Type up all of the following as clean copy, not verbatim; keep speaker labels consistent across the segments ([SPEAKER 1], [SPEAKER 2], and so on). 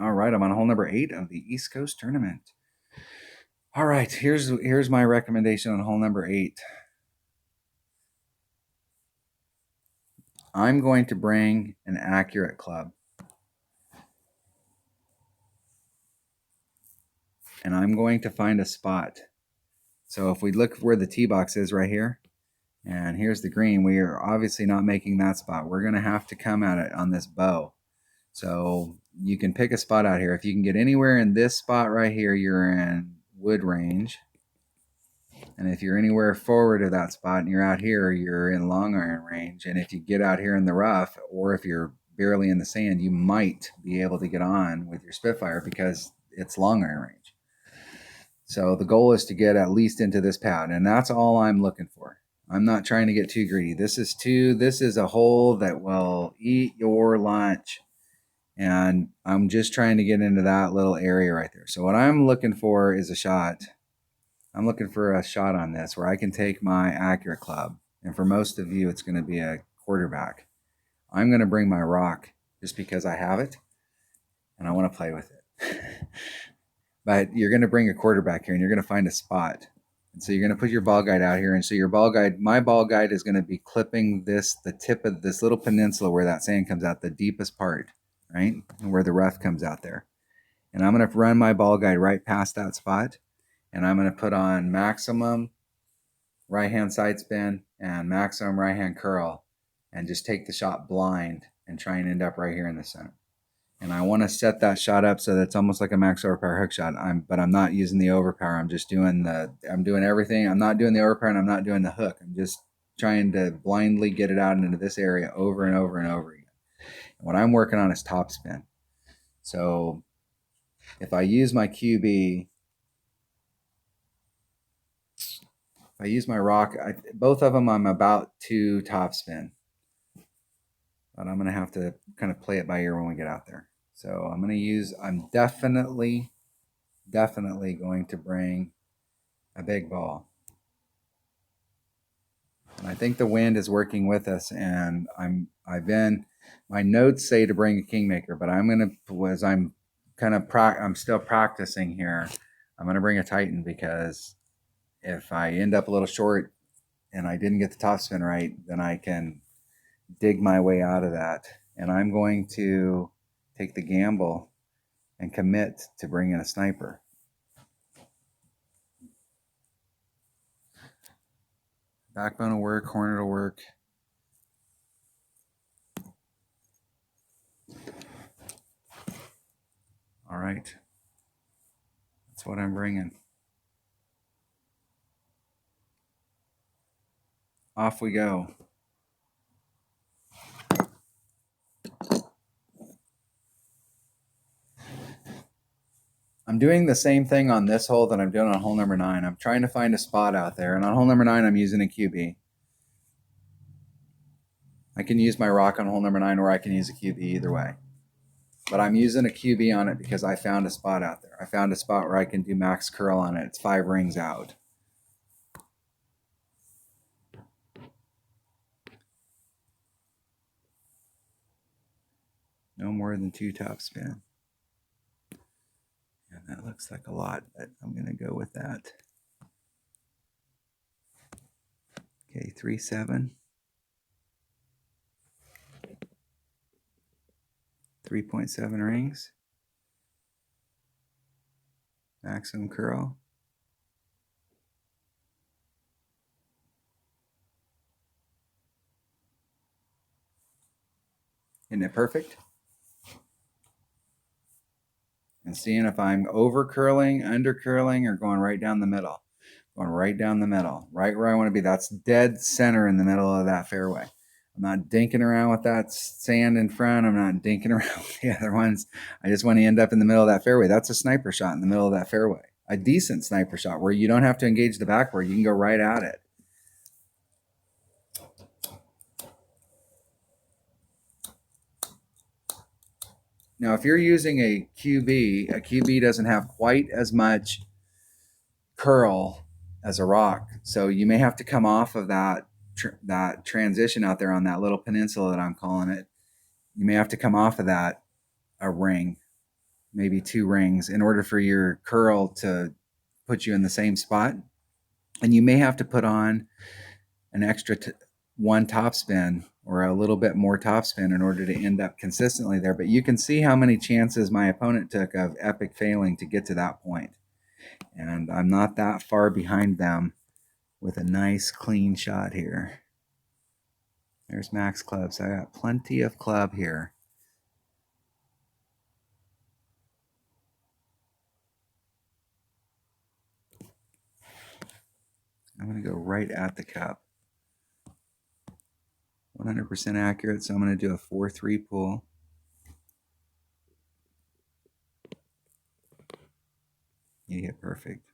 [SPEAKER 1] All right, I'm on hole number 8 of the East Coast Tournament. All right, here's my recommendation on hole number 8. I'm going to bring an accurate club. And I'm going to find a spot. So if we look where the tee box is right here, and here's the green, we are obviously not making that spot. We're going to have to come at it on this bow. So you can pick a spot out here. If you can get anywhere in this spot right here, you're in wood range. And if you're anywhere forward of that spot and you're out here, you're in long iron range. And if you get out here in the rough, or if you're barely in the sand, you might be able to get on with your Spitfire because it's long iron range. So the goal is to get at least into this pad, and that's all I'm looking for. I'm not trying to get too greedy. This is a hole that will eat your lunch. And I'm just trying to get into that little area right there. So what I'm looking for is a shot. I'm looking for a shot on this where I can take my accurate club. And for most of you, it's going to be a quarterback. I'm going to bring my rock just because I have it and I want to play with it. But you're going to bring a quarterback here and you're going to find a spot. And so you're going to put your ball guide out here. And so your ball guide, my ball guide is going to be clipping the tip of this little peninsula where that sand comes out, the deepest part, right? And where the rough comes out there. And I'm going to run my ball guide right past that spot. And I'm going to put on maximum right-hand side spin and maximum right-hand curl and just take the shot blind and try and end up right here in the center. And I want to set that shot up so that it's almost like a max overpower hook shot. But I'm not using the overpower. I'm just doing I'm doing everything. I'm not doing the overpower and I'm not doing the hook. I'm just trying to blindly get it out into this area over and over and over again. And what I'm working on is top spin. So if I use my QB, if I use my rock, both of them I'm about to top spin. But I'm going to have to kind of play it by ear when we get out there. So I'm definitely going to bring a big ball. And I think the wind is working with us, and my notes say to bring a Kingmaker, but I'm still practicing here. I'm going to bring a Titan because if I end up a little short and I didn't get the top spin right, then I can dig my way out of that. And I'm going to take the gamble and commit to bringing a sniper. Backbone will work, Hornet will work. All right. That's what I'm bringing. Off we go. I'm doing the same thing on this hole that I'm doing on hole number 9. I'm trying to find a spot out there. And on hole number 9, I'm using a QB. I can use my rock on hole number 9 or I can use a QB either way. But I'm using a QB on it because I found a spot out there. I found a spot where I can do max curl on it. It's 5 rings out. No more than 2 top spin. And that looks like a lot, but I'm going to go with that. Okay, 3-7. 3.7 rings. Maximum curl. Isn't it perfect? And seeing if I'm over curling, under curling, or going right down the middle. Going right down the middle, right where I want to be. That's dead center in the middle of that fairway. I'm not dinking around with that sand in front. I'm not dinking around with the other ones. I just want to end up in the middle of that fairway. That's a sniper shot in the middle of that fairway. A decent sniper shot where you don't have to engage the backboard. You can go right at it. Now, if you're using a QB doesn't have quite as much curl as a rock. So you may have to come off of that transition out there on that little peninsula that I'm calling it. You may have to come off of that a ring maybe 2 rings in order for your curl to put you in the same spot. And you may have to put on an extra 1 topspin or a little bit more topspin in order to end up consistently there. But you can see how many chances my opponent took of epic failing to get to that point. And I'm not that far behind them with a nice clean shot here. There's max club, so I got plenty of club here. I'm going to go right at the cup. 100% accurate, so I'm going to do a 4-3 pull. You get perfect.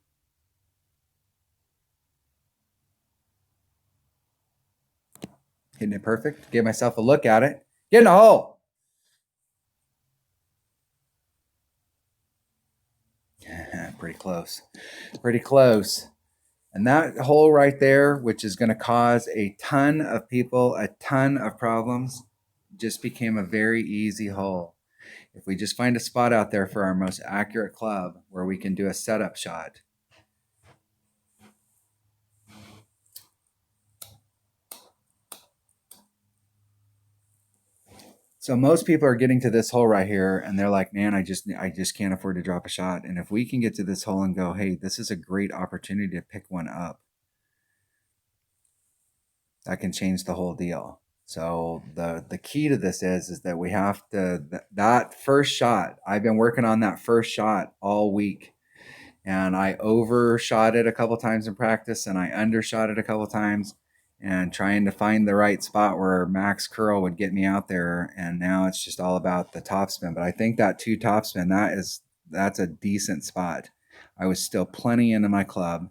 [SPEAKER 1] Hitting it perfect. Give myself a look at it. Get in the hole. Pretty close. Pretty close. And that hole right there, which is going to cause a ton of people a ton of problems, just became a very easy hole. If we just find a spot out there for our most accurate club where we can do a setup shot. So most people are getting to this hole right here and they're like, man, I just can't afford to drop a shot. And if we can get to this hole and go, hey, this is a great opportunity to pick one up, that can change the whole deal. So the key to this is that we have to, that first shot, I've been working on that first shot all week. And I overshot it a couple times in practice and I undershot it a couple times, and trying to find the right spot where max curl would get me out there. And now it's just all about the topspin. But I think that 2 topspin, that's a decent spot. I was still plenty into my club.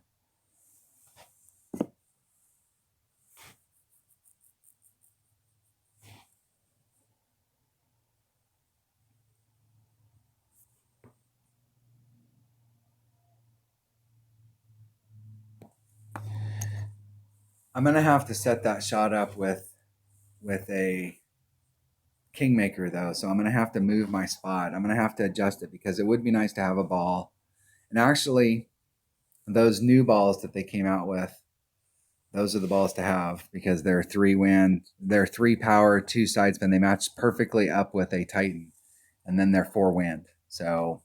[SPEAKER 1] I'm gonna have to set that shot up with a Kingmaker though, so I'm gonna have to move my spot. I'm gonna have to adjust it because it would be nice to have a ball. And actually, those new balls that they came out with, those are the balls to have because they're 3 wind, they're 3 power, 2 side spin. They match perfectly up with a Titan, and then they're 4 wind. So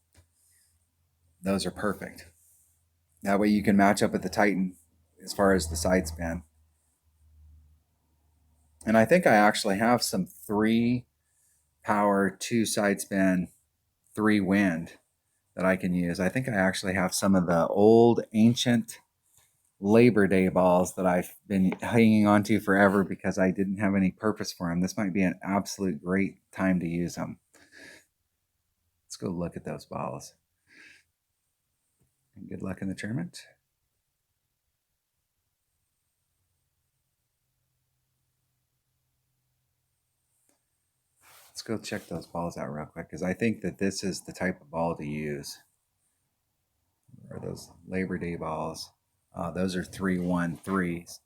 [SPEAKER 1] those are perfect. That way you can match up with the Titan as far as the side spin. And I think I actually have some 3 power, 2 side spin, 3 wind that I can use. I think I actually have some of the old ancient Labor Day balls that I've been hanging on to forever because I didn't have any purpose for them. This might be an absolute great time to use them. Let's go look at those balls. And good luck in the tournament. Let's go check those balls out real quick because I think that this is the type of ball to use. Or those Labor Day balls. Those are 3-1-3s.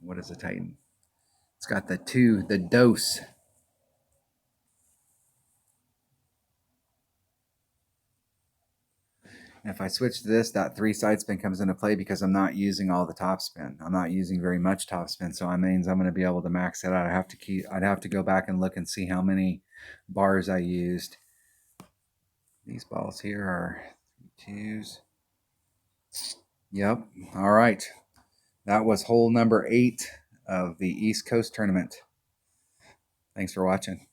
[SPEAKER 1] What is a Titan? It's got the 2, the dose. And if I switch to this, that 3 side spin comes into play because I'm not using all the top spin. I'm not using very much top spin, so that means I'm going to be able to max it out. I'd have to go back and look and see how many bars I used. These balls here are 2s. Yep. All right. That was hole number 8 of the East Coast tournament. Thanks for watching.